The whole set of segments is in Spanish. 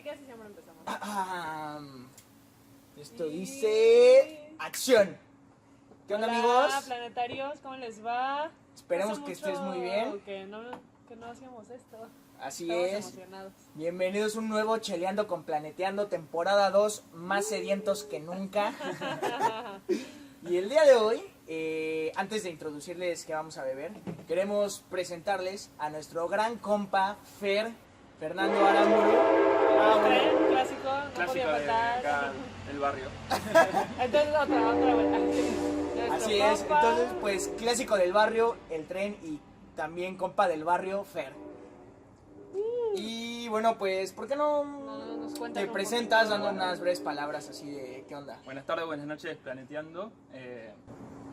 que así siempre empezamos. Esto dice... ¡Acción! ¿Qué onda, Hola, amigos? planetarios, ¿cómo les va? Esperemos Hace que estés mucho muy bien. Que no hacíamos esto. Así Estamos es. emocionados. Bienvenidos a un nuevo Cheleando con Planeteando, temporada 2, más sedientos que nunca. Y el día de hoy, antes de introducirles qué vamos a beber, queremos presentarles a nuestro gran compa Fernando Aramburu. Bueno. Clásico, no Clásico podía de faltar. acá, el barrio. Entonces otra vuelta. Nuestro Así es, compa. entonces pues clásico del barrio, el tren y también compa del barrio, Fer. Y bueno, pues, ¿por qué no Nos cuentan te un presentas poquito. dando unas breves palabras así de qué onda? Buenas tardes, buenas noches, Planeteando.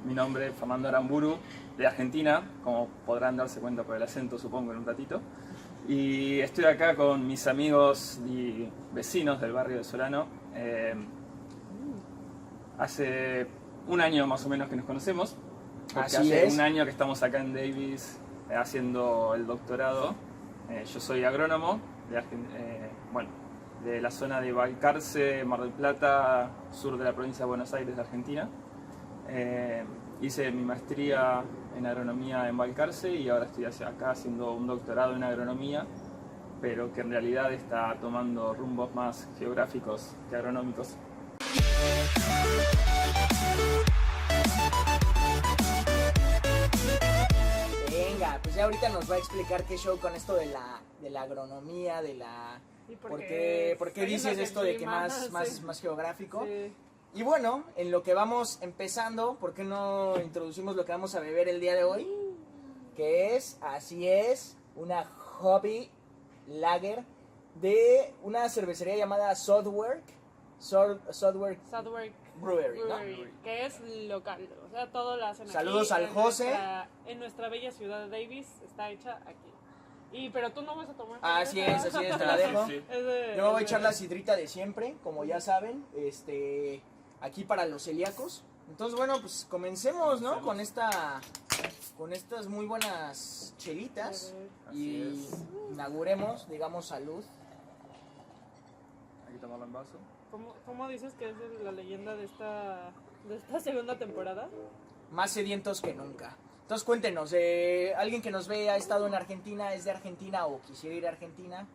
Mi nombre es Fernando Aramburu, de Argentina, como podrán darse cuenta por el acento, supongo, en un ratito. Y estoy acá con mis amigos y vecinos del barrio de Solano. Hace un año más o menos que nos conocemos. Porque Así hace es. un año que estamos acá en Davis haciendo el doctorado. Yo soy agrónomo de la zona de Balcarce, Mar del Plata, sur de la provincia de Buenos Aires, de Argentina. Hice mi maestría en agronomía en Balcarce y ahora estoy acá haciendo un doctorado en agronomía, pero que en realidad está tomando rumbos más geográficos que agronómicos. Venga, pues ya ahorita nos va a explicar qué show con esto de la agronomía, de la... ¿Y ¿Por qué está dices yendo esto de que clima? más Sí. geográfico? Sí. Y bueno, en lo que vamos empezando, ¿por qué no introducimos lo que vamos a beber el día de hoy? Que es, así es, una Hobby Lager de una cervecería llamada Southwark Southwark Brewery, ¿no? Brewery, que es local, o sea, todo lo hacen Saludos aquí. al José. En nuestra bella ciudad de Davis, está hecha aquí. Pero tú no vas a tomar. Así es, te la dejo. Sí. Yo me voy a echar la sidrita de siempre, como ya saben, aquí para los celíacos. Entonces, bueno, pues comencemos, ¿no? Con estas muy buenas chelitas y Así es. inauguremos, digamos, salud. Hay que tomarlo en vaso. ¿Cómo dices que es la leyenda de esta segunda temporada? Más sedientos que nunca. Entonces cuéntenos, alguien que nos ve ha estado en Argentina, es de Argentina o quisiera ir a Argentina.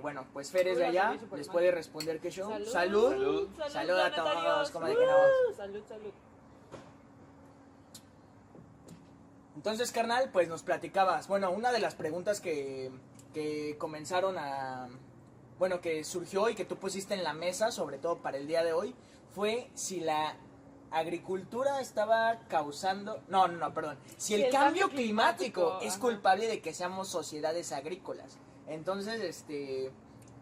Bueno, pues Fer es de allá, les puede responder qué show. Salud. Salud a planetarios. todos, como de que no. Salud. Entonces, carnal, pues nos platicabas. Bueno, una de las preguntas que comenzaron bueno, que surgió y que tú pusiste en la mesa, sobre todo para el día de hoy, fue si la agricultura estaba causando... No, perdón. Si el cambio climático es ajá. culpable de que seamos sociedades agrícolas. Entonces,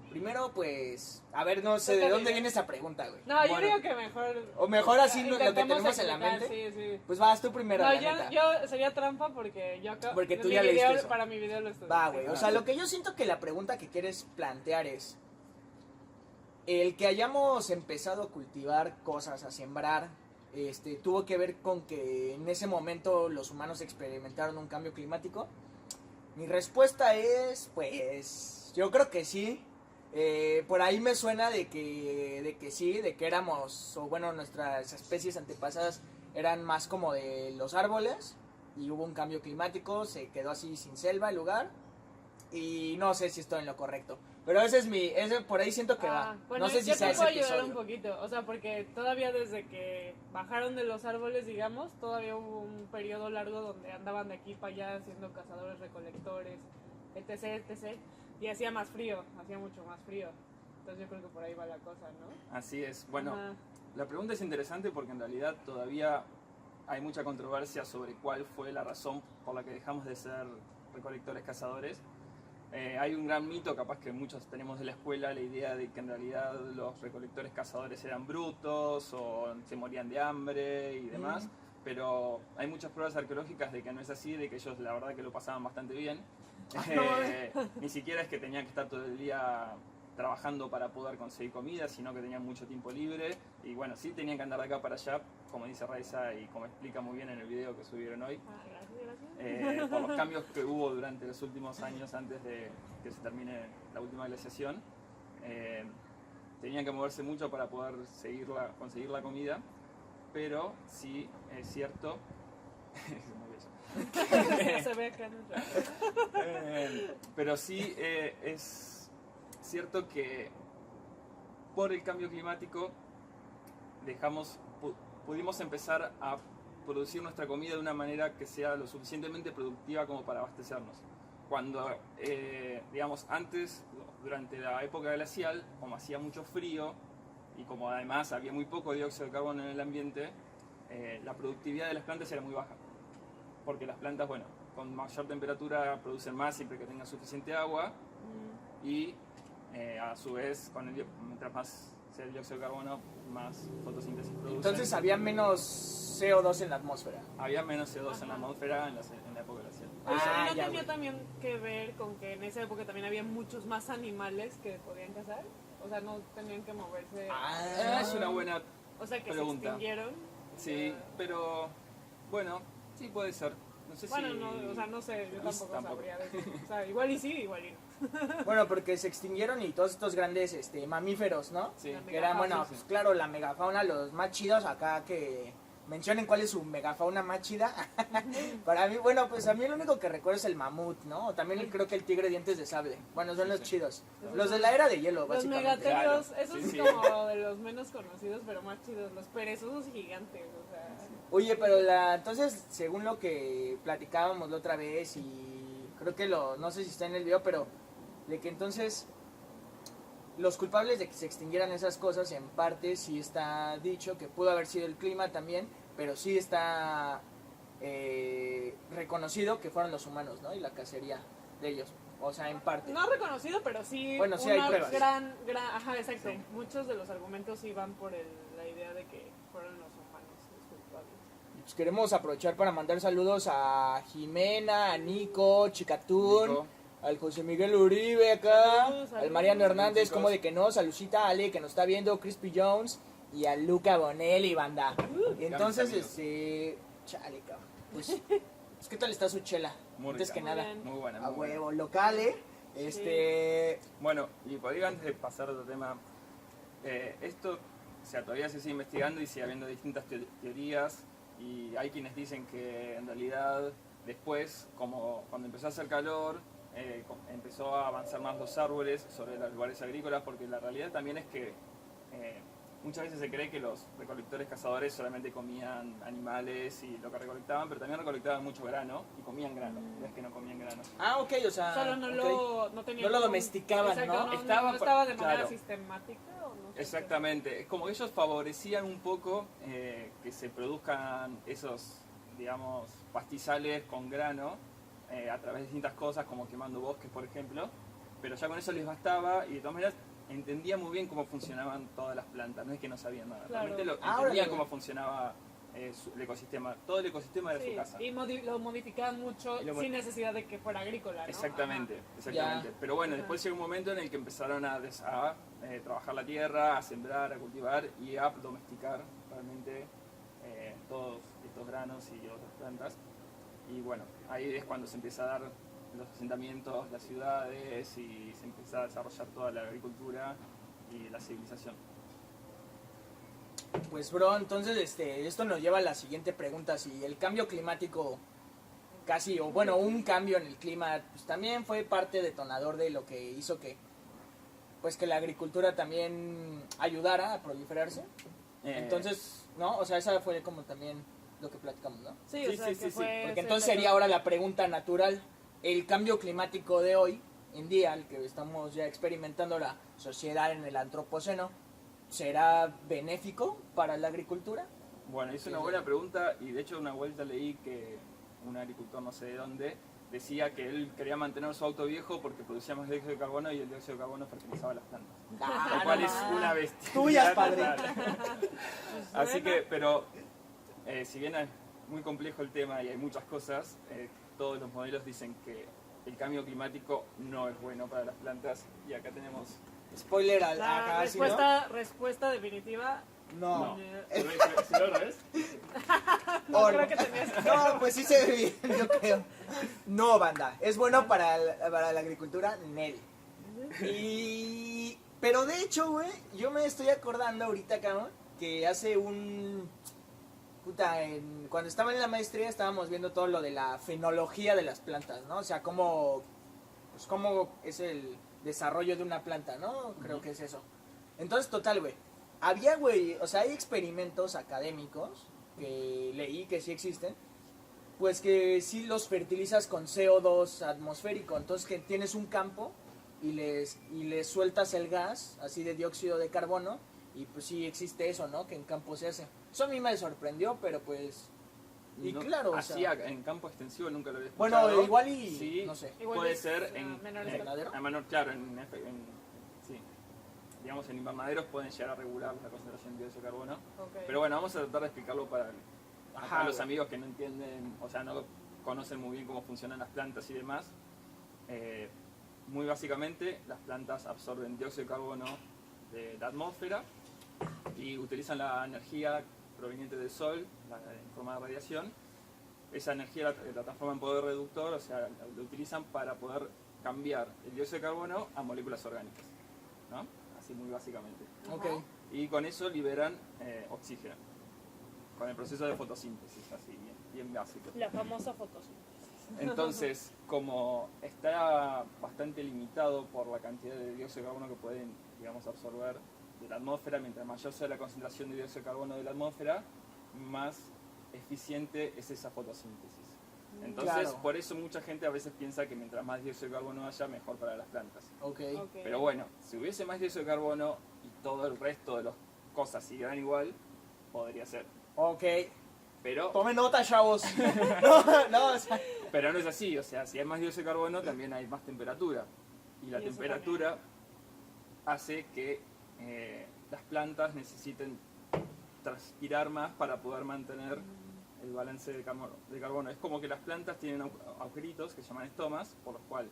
primero, pues... A ver, no sé, ¿de dónde viene esa pregunta, güey? No, yo Bueno, digo que mejor... o mejor así lo que intentemos tenemos en la explicar, mente. Sí. Pues vas tú primero, No, la neta. yo sería trampa porque yo acabo... Porque tú mi ya leíste video, eso. Para mi video lo estuve. Va, güey. O sea, lo que yo siento que la pregunta que quieres plantear es... El que hayamos empezado a cultivar cosas, a sembrar, tuvo que ver con que en ese momento los humanos experimentaron un cambio climático. Mi respuesta es, pues, yo creo que sí. Por ahí me suena de que sí, de que éramos, o bueno, nuestras especies antepasadas eran más como de los árboles y hubo un cambio climático, se quedó así sin selva el lugar y no sé si estoy en lo correcto. Pero ese por ahí siento que va. Bueno, No sé si yo sea te ese puedo ayudar episodio. un poquito, o sea, porque todavía desde que bajaron de los árboles, digamos, todavía hubo un periodo largo donde andaban de aquí para allá siendo cazadores, recolectores, etc. Y hacía más frío, hacía mucho más frío. Entonces yo creo que por ahí va la cosa, ¿no? Así es. Bueno, Ajá. la pregunta es interesante porque en realidad todavía hay mucha controversia sobre cuál fue la razón por la que dejamos de ser recolectores cazadores. Hay un gran mito, capaz que muchos tenemos de la escuela, la idea de que en realidad los recolectores cazadores eran brutos o se morían de hambre y demás, pero hay muchas pruebas arqueológicas de que no es así, de que ellos la verdad que lo pasaban bastante bien. Ni siquiera es que tenían que estar todo el día trabajando para poder conseguir comida, sino que tenían mucho tiempo libre y bueno, sí tenían que andar de acá para allá, como dice Raiza y como explica muy bien en el video que subieron hoy, Gracias. por los cambios que hubo durante los últimos años antes de que se termine la última glaciación. tenían que moverse mucho para poder conseguir la comida, pero sí es cierto, Se ve acá en el pero sí es cierto que por el cambio climático pudimos empezar a producir nuestra comida de una manera que sea lo suficientemente productiva como para abastecernos. Cuando, digamos, antes, durante la época glacial, como hacía mucho frío y como además había muy poco dióxido de carbono en el ambiente, la productividad de las plantas era muy baja. Porque las plantas, bueno, con mayor temperatura producen más siempre que tengan suficiente agua y a su vez, mientras más sea el dióxido de carbono, más fotosíntesis producen. Entonces había menos CO2 en la atmósfera. Había menos CO2 en la atmósfera en la época glacial. Eso Ah, no ya, tenía güey. también que ver con que en esa época también había muchos más animales que podían cazar. O sea, no tenían que moverse. Es una buena O sea, que pregunta. se extinguieron. Sí, pero bueno, sí puede ser. No sé Bueno, si... no, o sea, no sé, yo tampoco, Tampoco. sabría decir. O sea, igual y sí, igual y no. Bueno, porque se extinguieron y todos estos grandes mamíferos, ¿no? Sí. La Que eran, bueno, megafauna. pues claro, la megafauna, los más chidos acá que mencionen cuál es su megafauna más chida. Para mí, bueno, pues a mí lo único que recuerdo es el mamut, ¿no? También creo que el tigre dientes de sable. Bueno, son los chidos. Los de la era de hielo, Los básicamente. megaterios, Claro, esos sí, sí. como de los menos conocidos, pero más chidos. Los perezosos gigantes, o sea. Oye, pero entonces, según lo que platicábamos la otra vez y creo que no sé si está en el video, pero de que entonces los culpables de que se extinguieran esas cosas en parte sí está dicho que pudo haber sido el clima también, pero sí está reconocido que fueron los humanos, ¿no? Y la cacería de ellos, o sea, en parte. No reconocido, pero sí Bueno, sí hay una pruebas. gran, ajá, exacto. Sí. Muchos de los argumentos sí van por la idea de que fueron los humanos los culpables. Pues queremos aprovechar para mandar saludos a Jimena, a Nico, Chicatún, Nico. al José Miguel Uribe acá, Saludos, al Mariano Hernández, chicos. como de que no, Salucita Ale que nos está viendo, Crispy Jones y a Luca Bonelli, banda. Y entonces, Grandes chale, cabrón. Pues, ¿qué tal está su chela? Muy Antes rica. que Muy nada, bien. Muy buena, a muy buena. huevo, local, Bueno, y por ahí antes de pasar a otro tema, esto, o sea, todavía se sigue investigando y sigue habiendo distintas teorías y hay quienes dicen que en realidad después, como cuando empezó a hacer calor, empezó a avanzar más los árboles sobre los lugares agrícolas, porque la realidad también es que muchas veces se cree que los recolectores cazadores solamente comían animales y lo que recolectaban, pero también recolectaban mucho grano y comían grano, no es que no comían grano. Ah, ok, o sea, Solo no ok. no tenían No lo como- domesticaban, exacto, ¿no? Estaba no estaba de por- manera claro. sistemática o no sé. Exactamente, es como que ellos favorecían un poco que se produzcan esos, digamos, pastizales con grano a través de distintas cosas, como quemando bosques, por ejemplo, pero ya con eso les bastaba y de todas maneras entendían muy bien cómo funcionaban todas las plantas, no es que no sabían nada, Claro. realmente Ah, entendían órale. cómo funcionaba el ecosistema, todo el ecosistema de Sí, su casa. y lo modificaban mucho Y lo sin necesidad de que fuera agrícola, ¿no? Exactamente, Ajá. exactamente. Ya. Pero bueno, Ajá. después llegó un momento en el que empezaron a trabajar la tierra, a sembrar, a cultivar y a domesticar realmente todos estos granos y otras plantas. Y bueno, ahí es cuando se empieza a dar los asentamientos, las ciudades y se empieza a desarrollar toda la agricultura y la civilización. Pues bro, entonces esto nos lleva a la siguiente pregunta, si el cambio climático casi, o bueno, un cambio en el clima, pues también fue parte detonador de lo que hizo que pues que la agricultura también ayudara a proliferarse. Entonces, ¿no? O sea, esa fue como también lo que platicamos, ¿no? Sí, Sí, o sea, sí, que sí, sí. fue... Porque se entonces le- sería ahora la pregunta natural, el cambio climático de hoy en día, el que estamos ya experimentando la sociedad en el antropoceno, ¿será benéfico para la agricultura? Bueno, hice una buena pregunta y de hecho una vuelta leí que un agricultor no sé de dónde decía que él quería mantener su auto viejo porque producía más dióxido de carbono y el dióxido de carbono fertilizaba las plantas. Lo cual es una bestia. Tuyas, padre. Así que, pero si bien es muy complejo el tema y hay muchas cosas, todos los modelos dicen que el cambio climático no es bueno para las plantas y acá tenemos... Spoiler La acá, ¿sí, no? respuesta definitiva. No. ¿Se ve al revés? No, Oh, creo no. que tenías... No, pues sí se ve bien, yo creo. No, banda. ¿Es bueno para la agricultura? Nel. Y Pero de hecho, güey, yo me estoy acordando ahorita, cabrón, que hace un... Puta, cuando estaba en la maestría estábamos viendo todo lo de la fenología de las plantas, ¿no? O sea, cómo es el desarrollo de una planta, ¿no? Creo que es eso. Entonces, total, güey. Había, güey, o sea, hay experimentos académicos que leí que sí existen, pues que sí los fertilizas con CO2 atmosférico. Entonces, que tienes un campo y les sueltas el gas, así de dióxido de carbono, y pues sí existe eso, ¿no? Que en campo se hace. Eso a mí me sorprendió, pero pues... Y no, claro, así o sea... en campo extensivo nunca lo había escuchado. Bueno, igual y... sí, no sé. Igual puede es ser a en menor escala. a menor, claro, sí. Digamos, en invernaderos pueden llegar a regular la concentración de dióxido de carbono. Ok. Pero bueno, vamos a tratar de explicarlo para Ajá, los güey. amigos que no entienden, o sea, no conocen muy bien cómo funcionan las plantas y demás. Muy básicamente, las plantas absorben dióxido de carbono de la atmósfera y utilizan la energía proveniente del sol en forma de radiación. Esa energía la transforman en poder reductor, o sea, la utilizan para poder cambiar el dióxido de carbono a moléculas orgánicas, ¿no? Así muy básicamente. Ok. Y con eso liberan oxígeno, con el proceso de fotosíntesis, así bien básico. La famosa fotosíntesis. Entonces, como está bastante limitado por la cantidad de dióxido de carbono que pueden, digamos, absorber de la atmósfera, mientras mayor sea la concentración de dióxido de carbono de la atmósfera, más eficiente es esa fotosíntesis. Entonces, Claro. por eso mucha gente a veces piensa que mientras más dióxido de carbono haya, mejor para las plantas. Ok. Ok. Pero bueno, si hubiese más dióxido de carbono y todo el resto de las cosas siguieran igual, podría ser. Ok. Pero Tome nota, chavos. no, o sea... Pero no es así, o sea, si hay más dióxido de carbono también hay más temperatura. Y la Y eso temperatura hace que las plantas necesiten transpirar más para poder mantener el balance de carbono. Es como que las plantas tienen agujeritos que se llaman estomas, por los cuales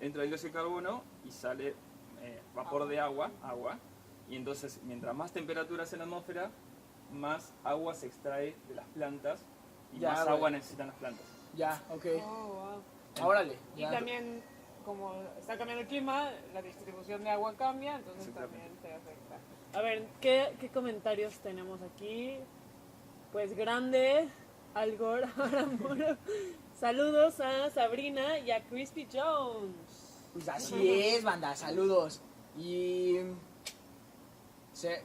entra el dióxido de carbono y sale vapor de agua. Y entonces, mientras más temperatura hace la atmósfera, más agua se extrae de las plantas y Ya, más güey. agua necesitan las plantas. Ya, ok. Oh, wow. Órale. Y ya. también, como está cambiando el clima, la distribución de agua cambia, entonces Exactamente. también te afecta. A ver, ¿qué comentarios tenemos aquí? Pues grande, Algor Aramuro. Saludos a Sabrina y a Crispy Jones. Pues así es, banda, saludos. Y...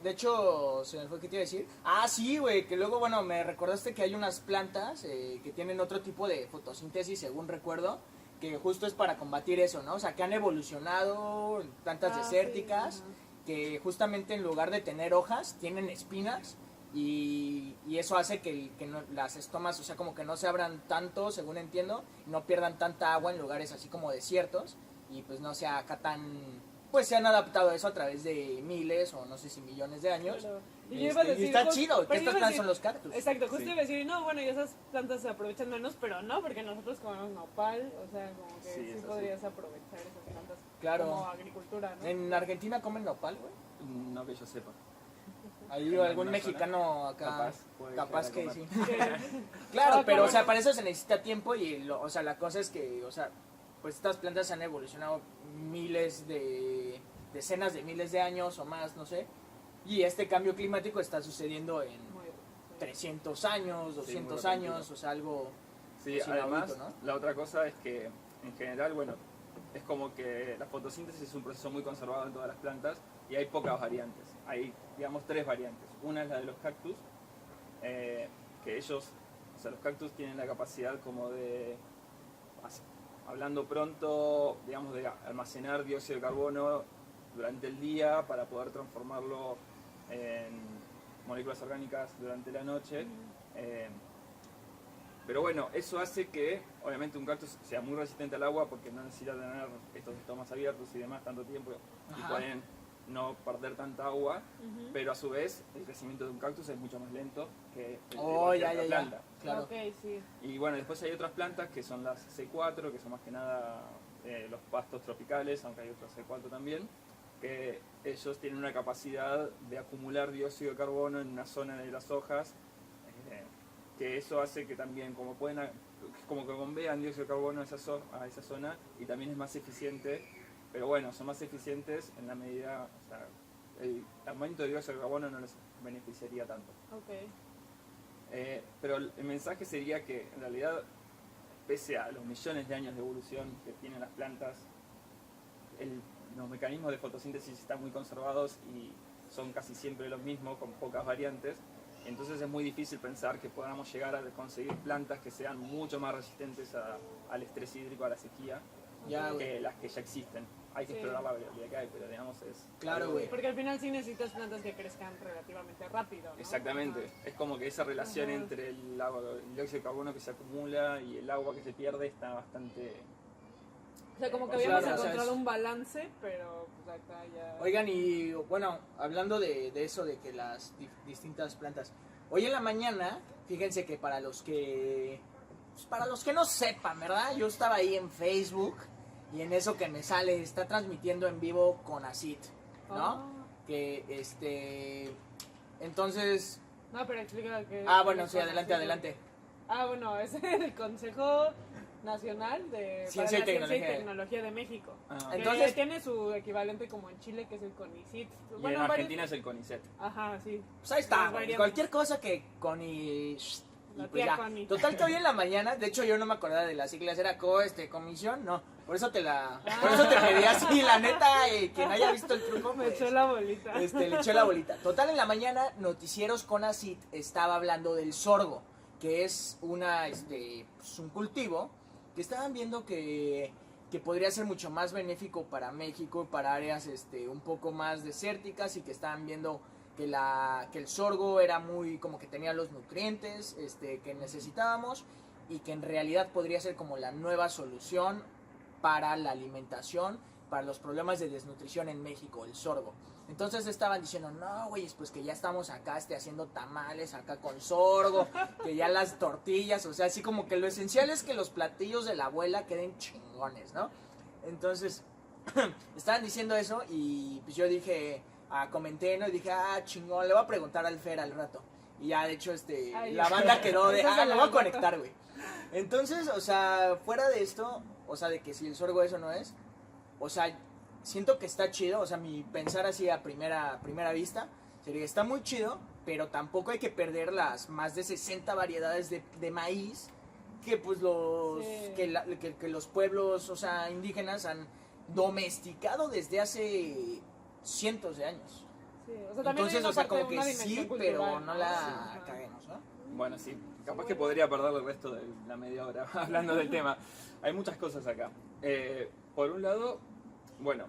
de hecho, se me fue, ¿qué te iba a decir? Ah, sí, güey, que luego, bueno, me recordaste que hay unas plantas que tienen otro tipo de fotosíntesis, según recuerdo, que justo es para combatir eso, ¿no? O sea, que han evolucionado plantas desérticas, Sí, que justamente en lugar de tener hojas, tienen espinas, y eso hace que las estomas, o sea, como que no se abran tanto, según entiendo, no pierdan tanta agua en lugares así como desiertos, y pues no sea acá tan... Pues se han adaptado a eso a través de miles o no sé si millones de años. claro. Y yo iba a decir, y está justo- chido, que pero estas iba a plantas decir- son los cactus. Exacto, justo Sí. iba a decir, no, bueno, y esas plantas se aprovechan menos, pero no, porque nosotros comemos nopal, o sea, como que Sí, sí, es así. podrías aprovechar esas plantas Claro. como agricultura, ¿no? En Argentina comen nopal, güey. No que yo sepa. Ahí En algún alguna mexicano acá. puede Capaz llegar a que comer. sí. Que- Claro, Ah, pero o como- sea, para eso se necesita tiempo y o sea, la cosa es que, o sea, pues estas plantas han evolucionado decenas de miles de años o más, no sé. Y este cambio climático está sucediendo en Muy bien, sí. 300 años, 200 muy años, repentino. o sea, algo... Sí, pues, además, inaudito, ¿no? la otra cosa es que en general, bueno, es como que la fotosíntesis es un proceso muy conservado en todas las plantas y hay pocas variantes. Hay, digamos, 3 variantes. Una es la de los cactus, que ellos, o sea, los cactus tienen la capacidad como de, hablando pronto, digamos, de almacenar dióxido de carbono durante el día para poder transformarlo en moléculas orgánicas durante la noche. Pero bueno, eso hace que obviamente un cactus sea muy resistente al agua porque no necesita tener estos estomas abiertos y demás tanto tiempo y Ajá. pueden no perder tanta agua, Ujú. pero a su vez el crecimiento de un cactus es mucho más lento que el de Oh, cualquier ya, otra ya, planta. ya. Claro. Ok, sí. Y bueno, después hay otras plantas que son las C4, que son más que nada los pastos tropicales, aunque hay otros C4 también, que ellos tienen una capacidad de acumular dióxido de carbono en una zona de las hojas, que eso hace que también, como que bombean dióxido de carbono a esa zona y también es más eficiente pero bueno, son más eficientes en la medida, o sea, el aumento de dióxido de carbono no les beneficiaría tanto. Ok. Pero el mensaje sería que en realidad, pese a los millones de años de evolución que tienen las plantas, los mecanismos de fotosíntesis están muy conservados y son casi siempre los mismos, con pocas variantes. Entonces es muy difícil pensar que podamos llegar a conseguir plantas que sean mucho más resistentes al estrés hídrico, a la sequía, Ya, que las que ya existen. Hay que Sí. explorar la variabilidad que hay, pero digamos es... Claro, algo güey. que- Porque al final sí necesitas plantas que crezcan relativamente rápido, ¿no? Exactamente. Ajá. Es como que esa relación Ajá. entre el dióxido de carbono que se acumula y el agua que se pierde está bastante... O sea, como que Pues habíamos claro, o sea, encontrado es- un balance, pero pues acá ya... Oigan, y bueno, hablando de eso, de que las distintas plantas. Hoy en la mañana, fíjense que para los que no sepan, ¿verdad? Yo estaba ahí en Facebook y en eso que me sale, está transmitiendo en vivo con Acid, ¿no? Ah. Que entonces, No, pero explica que... bueno, sí, adelante, adelante. Bueno, es el Consejo Nacional de Ciencia y para la Tecnología. Tecnología de México. Ah. Que Entonces- tiene su equivalente como en Chile, que es el CONICIT. Y en varios- Argentina es el CONICET. Ajá, sí. Pues ahí está, Las güey. variantes. Cualquier cosa que Connie... La Y pues tía ya. Connie. Total que hoy en la mañana, de hecho yo no me acordaba de las siglas, era comisión, no. Por eso te pedí así, la neta, quien haya visto el truco, Me pues, echó la bolita. le echó la bolita. Total, en la mañana, Noticieros con Acid estaba hablando del sorgo, que es pues, un cultivo que estaban viendo que podría ser mucho más benéfico para México, para áreas un poco más desérticas, y que estaban viendo que el sorgo era muy, como que tenía los nutrientes que necesitábamos, y que en realidad podría ser como la nueva solución para la alimentación, para los problemas de desnutrición en México, el sorgo. Entonces estaban diciendo, no, güey, pues que ya estamos acá haciendo tamales acá con sorgo, que ya las tortillas, o sea, así como que lo esencial es que los platillos de la abuela queden chingones, ¿no? Entonces, estaban diciendo eso y pues yo dije, comenté, ¿no? Y dije, chingón, le voy a preguntar al Fer al rato. Y ya, de hecho, Ay, la banda quedó de, Esa se lo la voy a nota. conectar, güey. Entonces, o sea, fuera de esto, o sea, de que si el sorgo eso no es, o sea, siento que está chido, o sea, mi pensar así a primera vista, sería, está muy chido, pero tampoco hay que perder las más de 60 variedades de maíz que pues Sí. que los pueblos, o sea, indígenas han domesticado desde hace cientos de años. Sí, o sea, también hay Entonces, una o sea, parte- como que una sí, dimensión pero cultural, no Sí, la ajá. caguemos, ¿no? Bueno, sí, capaz que podría perder el resto de la media hora hablando del tema. Hay muchas cosas acá. Por un lado, bueno,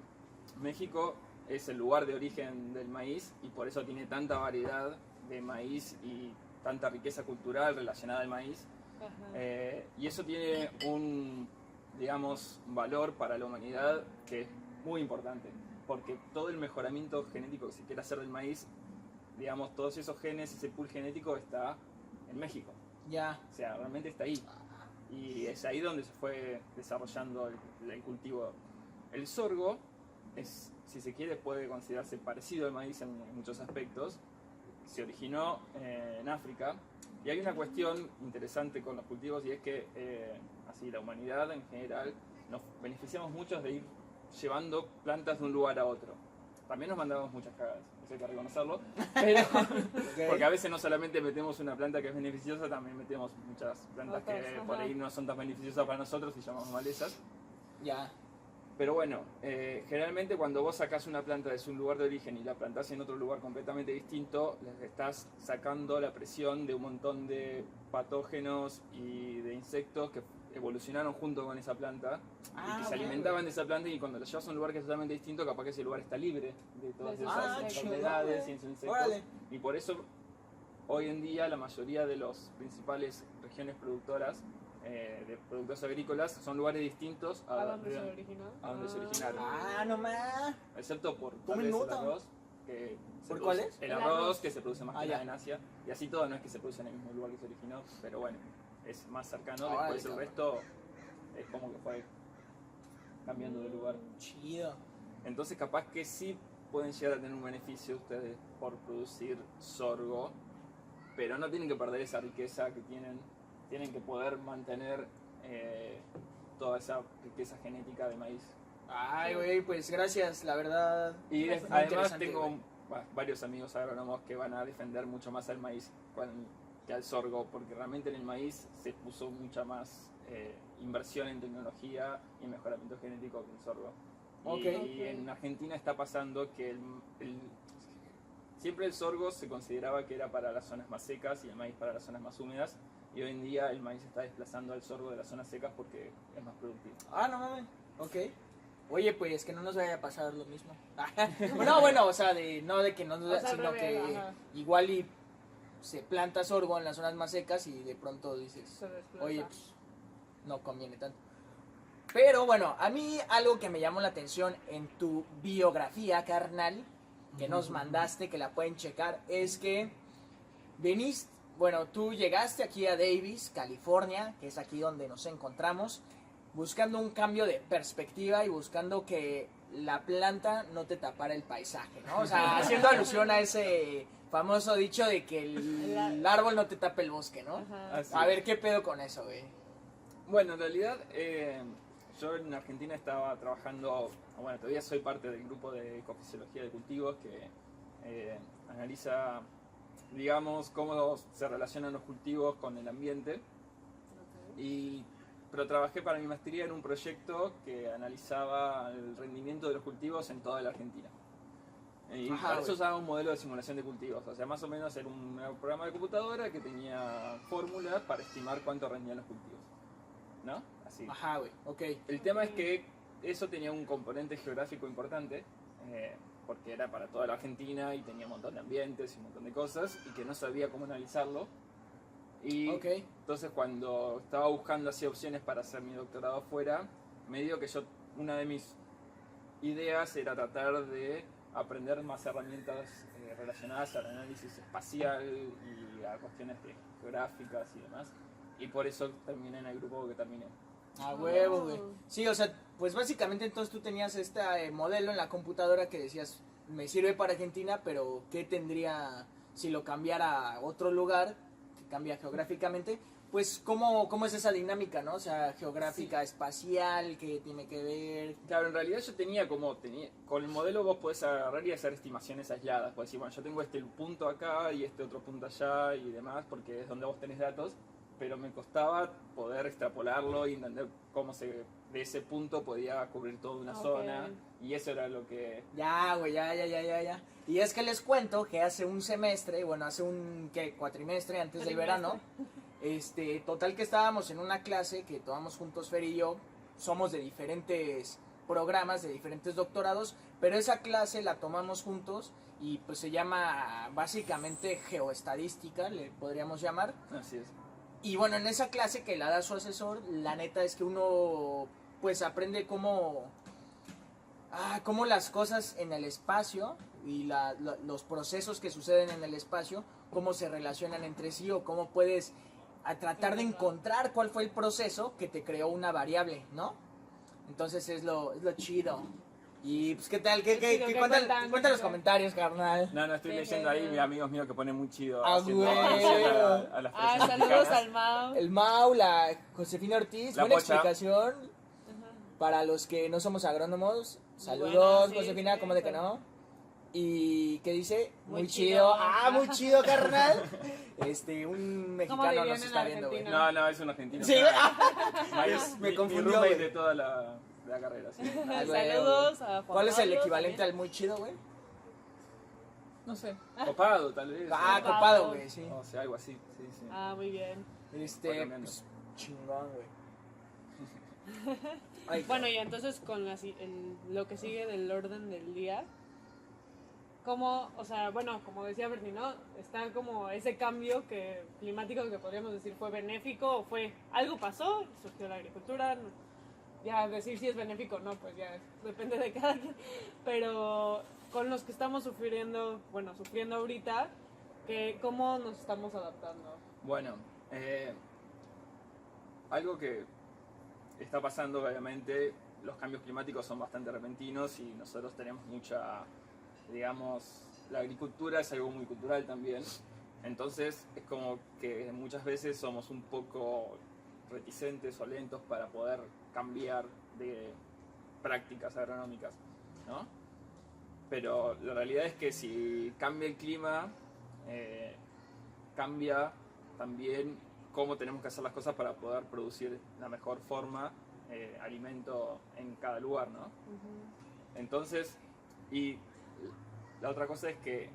México es el lugar de origen del maíz y por eso tiene tanta variedad de maíz y tanta riqueza cultural relacionada al maíz. Ajá. Y eso tiene un, digamos, valor para la humanidad que es muy importante, porque todo el mejoramiento genético que se quiere hacer del maíz, digamos, todos esos genes, ese pool genético está en México. Ya. O sea, realmente está ahí. Y es ahí donde se fue desarrollando el cultivo. El sorgo es, si se quiere, puede considerarse parecido al maíz en muchos aspectos. Se originó en África. Y hay una cuestión interesante con los cultivos, y es que así la humanidad en general nos beneficiamos mucho de ir llevando plantas de un lugar a otro. También nos mandamos muchas cagadas, eso hay que reconocerlo, pero porque a veces no solamente metemos una planta que es beneficiosa, también metemos muchas plantas Otras, que ajá. por ahí no son tan beneficiosas para nosotros y llamamos malezas. Ya. Pero bueno, generalmente cuando vos sacás una planta de su lugar de origen y la plantás en otro lugar completamente distinto, les estás sacando la presión de un montón de patógenos y de insectos que evolucionaron junto con esa planta y que se ok. alimentaban de esa planta, y cuando la llevas a un lugar que es totalmente distinto, capaz que ese lugar está libre de todas De esas esos enfermedades y insectos. esos insectos. Órale. Y por eso hoy en día la mayoría de las principales regiones productoras de productos agrícolas son lugares distintos ¿A dónde se originó? a donde se originaron. No más. Excepto por tal Tomen vez el nota. arroz, que se ¿Por produce- cuáles? El El arroz, arroz. que se produce más que ya. nada en Asia, y así todo, no es que se produce en el mismo lugar que se originó, pero bueno, es más cercano. Órale, Después el cabrón. resto es como que fue cambiando de lugar. Chido. Entonces capaz que sí pueden llegar a tener un beneficio ustedes por producir sorgo, pero no tienen que perder esa riqueza que tienen que poder mantener toda esa riqueza genética de maíz. Ay, güey, pues gracias, la verdad. Y muy además interesante, tengo güey. varios amigos agrónomos que van a defender mucho más al maíz que al sorgo, porque realmente en el maíz se puso mucha más inversión en tecnología y mejoramiento genético que en sorgo. Ok. Y en Argentina está pasando que siempre el sorgo se consideraba que era para las zonas más secas y el maíz para las zonas más húmedas. Y hoy en día el maíz está desplazando al sorgo de las zonas secas porque es más productivo. Ah, no mames. Ok. Oye, pues que no nos vaya a pasar lo mismo. No, bueno, o sea, no de que no nos O sea, al sino revés, que ajá. igual y se planta sorgo en las zonas más secas y de pronto dices, Se desplaza. oye, pues no conviene tanto. Pero bueno, a mí algo que me llamó la atención en tu biografía, carnal, que nos mandaste, que la pueden checar, es que bueno, tú llegaste aquí a Davis, California, que es aquí donde nos encontramos, buscando un cambio de perspectiva y buscando que la planta no te tapara el paisaje, ¿no? O sea, haciendo alusión a ese famoso dicho de que el árbol no te tapa el bosque, ¿no? Ajá. Así A es. ver, ¿qué pedo con eso, güey? Bueno, en realidad yo en Argentina estaba trabajando, bueno, todavía soy parte del grupo de ecofisiología de cultivos que analiza, digamos, cómo se relacionan los cultivos con el ambiente. Pero trabajé para mi maestría en un proyecto que analizaba el rendimiento de los cultivos en toda la Argentina. Y Ajá, para eso güey. usaba un modelo de simulación de cultivos. O sea, más o menos era un programa de computadora que tenía fórmulas para estimar cuánto rendían los cultivos. ¿No? Así. Ajá, güey, ok. El tema es que eso tenía un componente geográfico importante, porque era para toda la Argentina y tenía un montón de ambientes y un montón de cosas, y que no sabía cómo analizarlo. Y Ok. entonces cuando estaba buscando así opciones para hacer mi doctorado afuera, me dio que una de mis ideas era tratar de aprender más herramientas relacionadas al análisis espacial y a cuestiones geográficas y demás. Y por eso terminé en el grupo que terminé. A huevo, güey. Sí, o sea, pues básicamente entonces tú tenías este modelo en la computadora que decías, me sirve para Argentina, pero ¿qué tendría si lo cambiara a otro lugar, que cambia geográficamente? Pues, ¿cómo es esa dinámica, no? O sea, geográfica, espacial, ¿qué tiene que ver? Claro, en realidad yo tenía con el modelo vos podés agarrar y hacer estimaciones aisladas. Podés decir, bueno, yo tengo este punto acá y este otro punto allá y demás, porque es donde vos tenés datos. Pero me costaba poder extrapolarlo y entender cómo de ese punto podía cubrir toda una Ok. zona. Y eso era lo que... Ya, güey, ya. Y es que les cuento que hace un semestre, bueno, hace ¿qué? Cuatrimestre antes del verano, total que estábamos en una clase que tomamos juntos Fer y yo, somos de diferentes programas, de diferentes doctorados, pero esa clase la tomamos juntos y pues se llama básicamente geoestadística, le podríamos llamar. Así es. Y bueno, en esa clase que la da su asesor, la neta es que uno pues aprende cómo las cosas en el espacio y los procesos que suceden en el espacio, cómo se relacionan entre sí o cómo puedes tratar de encontrar cuál fue el proceso que te creó una variable, ¿no? Entonces es lo chido. Y pues, ¿qué tal? Qué chido, ¿qué cuentan? Cuenta los comentarios, carnal. No, estoy Sí, leyendo sí, ahí, sí. mis amigos míos que ponen muy chido. Ah, haciendo güey. alusión a las fresas Saludos mexicanas. al Mau. El Mau, la Josefina Ortiz, La buena Pocha. explicación. Ajá. Para los que no somos agrónomos, saludos, Bueno, sí, Josefina, sí, ¿cómo de que pero- no? Y ¿qué dice? Muy Muy chido. chido. Ah, muy chido, carnal. Un ¿Cómo mexicano dirían nos en está viendo, güey. Argentina? No, es un argentino. Sí, Es me mi confundió, roommate güey. de toda la carrera. Sí. Ah, güey, Saludos a Juan ¿cuál es el Pablo equivalente también. al muy chido, güey? No sé. Copado, tal vez. Ah, o- copado, güey, sí. O sea, algo así. Sí, sí. Ah, muy bien. Va cambiando. Pues, chingón, güey. Ay, Bueno, y entonces con lo que sigue del orden del día, como, o sea, bueno, como decía Bernie, ¿no? Está como ese cambio climático que podríamos decir fue benéfico o fue algo pasó, surgió la agricultura, ya decir si es benéfico o no, pues ya depende de cada quien, pero con los que estamos sufriendo ahorita, ¿cómo nos estamos adaptando? Bueno, algo que está pasando, obviamente, los cambios climáticos son bastante repentinos y nosotros tenemos digamos, la agricultura es algo muy cultural también. Entonces es como que muchas veces somos un poco reticentes o lentos para poder cambiar prácticas agronómicas, ¿no? Pero la realidad es que si cambia el clima, cambia también cómo tenemos que hacer las cosas para poder producir la mejor forma alimento en cada lugar, ¿no? Entonces, y la otra cosa es que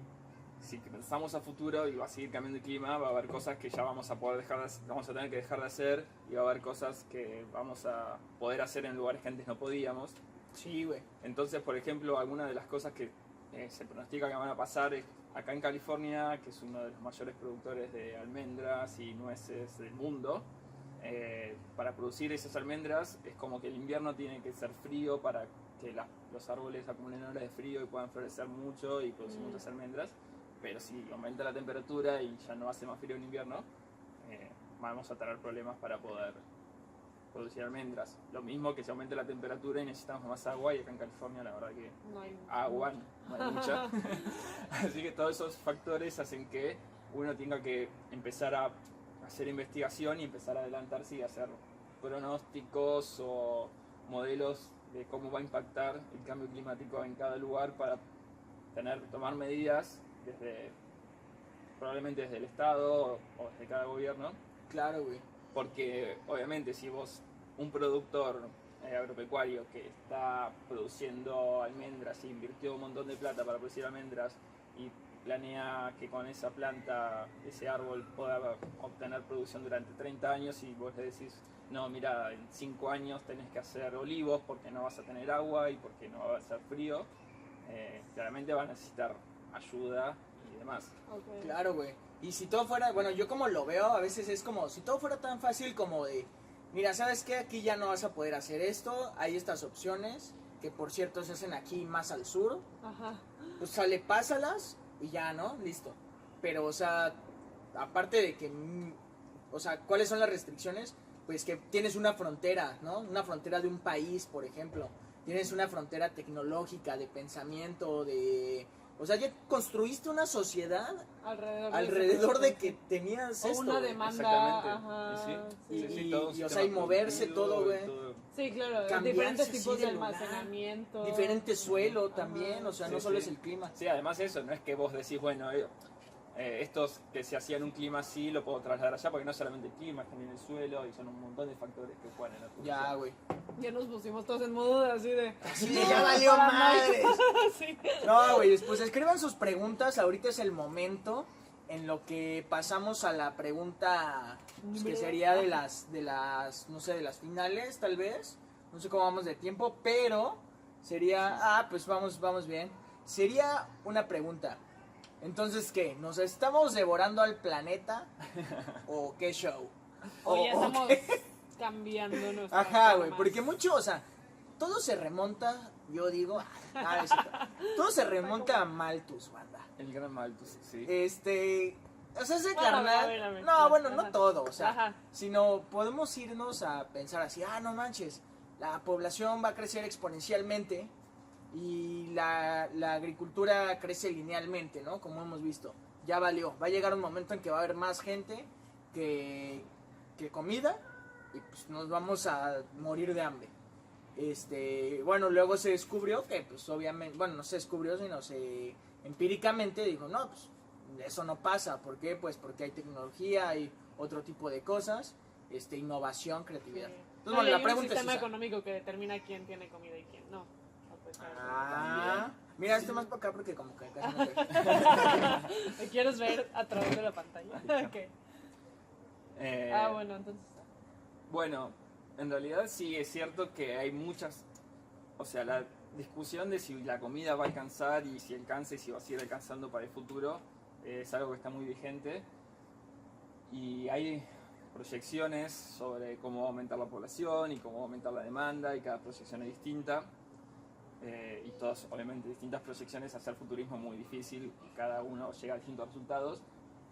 si pensamos a futuro y va a seguir cambiando el clima, va a haber cosas que ya vamos a poder vamos a tener que dejar de hacer, y va a haber cosas que vamos a poder hacer en lugares que antes no podíamos. Sí, güey. Entonces, por ejemplo, algunas de las cosas que se pronostica que van a pasar es acá en California, que es uno de los mayores productores de almendras y nueces del mundo. Para producir esas almendras es como que el invierno tiene que ser frío para que los árboles acumulen horas de frío y puedan florecer mucho y producir muchas almendras. Pero si aumenta la temperatura y ya no hace más frío en invierno, vamos a tener problemas para poder producir almendras. Lo mismo que si aumenta la temperatura y necesitamos más agua, y acá en California la verdad que No hay agua no hay mucha. Así que todos esos factores hacen que uno tenga que empezar a hacer investigación y empezar a adelantarse y hacer pronósticos o modelos de cómo va a impactar el cambio climático en cada lugar para tomar medidas probablemente desde el Estado o desde cada gobierno. Claro, güey. Porque obviamente si vos, un productor agropecuario que está produciendo almendras y invirtió un montón de plata para producir almendras y planea que con esa planta, ese árbol pueda obtener producción durante 30 años, y vos le decís, no, mira, en 5 años tenés que hacer olivos porque no vas a tener agua y porque no va a ser frío, claramente va a necesitar ayuda y demás. Okay. Claro, güey. Y si todo fuera, bueno, yo como lo veo, a veces es como, si todo fuera tan fácil como de, mira, ¿sabes qué? Aquí ya no vas a poder hacer esto, hay estas opciones, que por cierto se hacen aquí más al sur, Ajá. pues sale, pásalas y ya, ¿no? Listo. Pero, o sea, aparte de que, o sea, ¿cuáles son las restricciones? Pues que tienes una frontera, ¿no? Una frontera de un país, por ejemplo. Tienes una frontera tecnológica, de pensamiento, de... O sea, ya construiste una sociedad alrededor de que tenías o esto. una güey. demanda. Exactamente. Ajá, Sí, sí. todo un Y, o sistema sea, y moverse producido todo, y güey. todo. Sí, claro, Cambiarse diferentes así tipos de de lugar. almacenamiento. Diferente suelo también, Ajá. o sea, Sí, no solo sí. es el clima. Sí, además eso, no es que vos decís, bueno, estos que se hacían un clima así lo puedo trasladar allá, porque no solamente el clima, es también el suelo y son un montón de factores que juegan en la producción. Ya, güey. Ya nos pusimos todos en modo así de... Así de, ya valió madres. Sí. No, güey, pues escriban sus preguntas, ahorita es el momento en lo que pasamos a la pregunta, pues, que sería de las, no sé, de las finales, tal vez. No sé cómo vamos de tiempo, pero sería, pues vamos bien. Sería una pregunta. Entonces, ¿qué? ¿Nos estamos devorando al planeta? ¿O qué show? O ya estamos qué? cambiando nuestra Ajá, güey, forma. porque mucho, o sea, todo se remonta, yo digo, es cierto, todo se remonta a Malthus, banda. El gran Malthus, sí. O sea, ese Bueno, carnal, a ver. no, bueno, no Ajá. todo, o sea, Ajá. sino podemos irnos a pensar así, no manches, la población va a crecer exponencialmente y la agricultura crece linealmente, ¿no? Como hemos visto, ya valió, va a llegar un momento en que va a haber más gente que comida y pues nos vamos a morir de hambre. Bueno, luego se descubrió que, pues obviamente, bueno, no se descubrió, sino empíricamente dijo, no, pues eso no pasa. ¿Por qué? Pues porque hay tecnología, hay otro tipo de cosas, innovación, creatividad. Entonces, No, bueno, y la hay un pregunta es sistema esa. económico que determina quién tiene comida y quién no. Pues, Mira, más para acá porque como que casi no sé. ¿Me quieres ver a través de la pantalla? Okay. Bueno, entonces... Bueno, en realidad sí es cierto que hay muchas, o sea, la discusión de si la comida va a alcanzar y si alcanza y si va a seguir alcanzando para el futuro es algo que está muy vigente, y hay proyecciones sobre cómo va a aumentar la población y cómo va a aumentar la demanda, y cada proyección es distinta, y todas obviamente distintas proyecciones hacer futurismo muy difícil y cada uno llega a distintos resultados,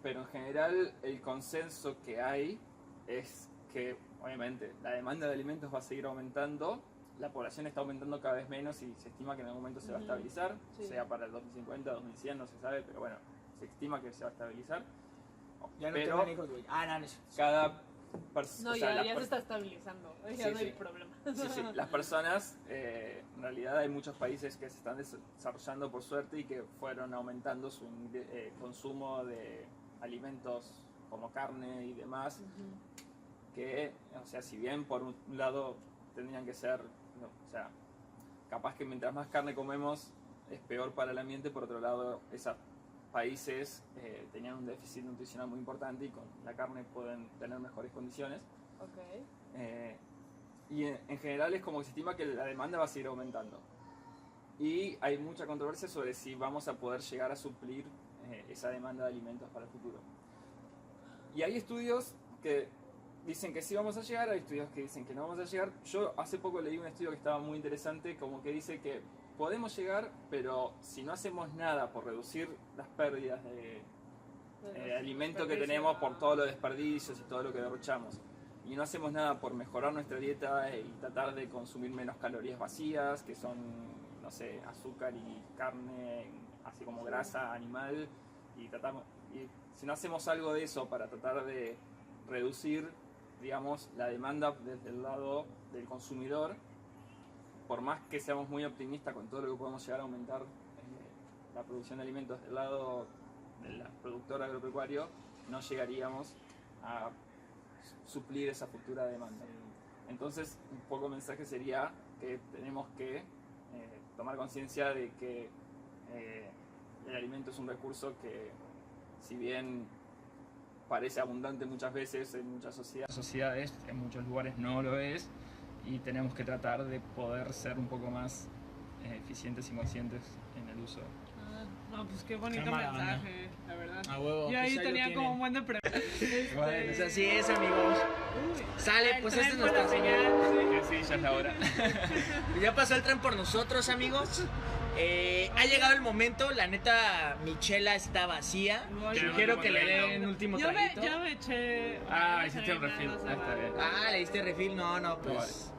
pero en general el consenso que hay es que obviamente la demanda de alimentos va a seguir aumentando, la población está aumentando cada vez menos y se estima que en algún momento se va a estabilizar, Sí. sea para el 2050, 2100, no se sabe, pero bueno, se estima que se va a estabilizar. Ya no Pero tengan hijos, güey. No es cierto. cada No, o sea, ya, las ya per- se está estabilizando. Ya Sí, no hay sí. problema. Sí, sí, las personas, en realidad hay muchos países que se están desarrollando por suerte y que fueron aumentando su consumo de alimentos como carne y demás, que, o sea, si bien por un lado tendrían que ser, no, o sea, capaz que mientras más carne comemos es peor para el ambiente, por otro lado, esos países tenían un déficit nutricional muy importante y con la carne pueden tener mejores condiciones. Ok. Y en general es como que se estima que la demanda va a seguir aumentando. Y hay mucha controversia sobre si vamos a poder llegar a suplir esa demanda de alimentos para el futuro. Y hay estudios que dicen que sí vamos a llegar, hay estudios que dicen que no vamos a llegar. Yo hace poco leí un estudio que estaba muy interesante, como que dice que podemos llegar, pero si no hacemos nada por reducir las pérdidas de alimento que tenemos por todos los desperdicios y todo lo que derrochamos, y no hacemos nada por mejorar nuestra dieta y tratar de consumir menos calorías vacías, que son, no sé, azúcar y carne, así como grasa animal, y si no hacemos algo de eso para tratar de reducir, digamos, la demanda desde el lado del consumidor, por más que seamos muy optimistas con todo lo que podemos llegar a aumentar la producción de alimentos del lado del productor agropecuario, no llegaríamos a suplir esa futura demanda. Entonces, un poco el mensaje sería que tenemos que tomar conciencia de que el alimento es un recurso que, si bien parece abundante muchas veces en muchas sociedades, en muchos lugares no lo es, y tenemos que tratar de poder ser un poco más eficientes y conscientes en el uso. No, pues qué bonito Qué mala onda. mensaje, la verdad. A huevo. Yo ahí Pues ahí lo tenía tienen. como un buen de preguntas. Bueno, Pues así es, amigos. Sale, pues esta es nuestra señal. Sí, ya es la hora. Ya pasó el tren por nosotros, amigos. Ha llegado el momento, la neta, mi chela está vacía. Sugiero que le den último Yo traguito. me eché. Hiciste un refill. No se Está va. bien. ¿Le diste refil? No, pues.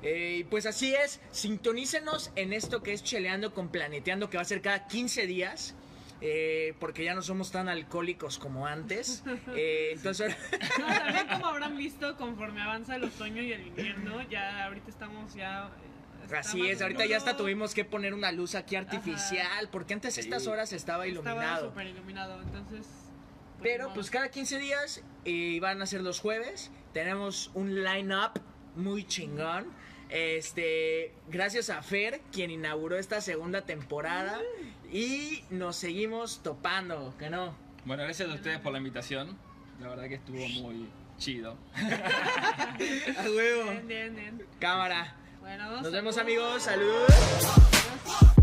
vale. Pues así es, sintonícenos en esto que es Cheleando con Planeteando, que va a ser cada 15 días. Porque ya no somos tan alcohólicos como antes. Entonces, No, también como habrán visto, conforme avanza el otoño y el invierno, ya ahorita estamos ya. está así más es, ahorita ya hasta oscuro. tuvimos que poner una luz aquí artificial, porque antes a estas horas estaba Estaba iluminado. súper iluminado, entonces. Pero pues cada 15 días van a ser los jueves. Tenemos un line-up muy chingón. Gracias a Fer, quien inauguró esta segunda temporada. Y nos seguimos topando, ¿que no? Bueno, gracias a ustedes por la invitación. La verdad que estuvo muy chido. A huevo. Bien. Cámara. Bueno, Nos vemos, saludos. amigos. Salud.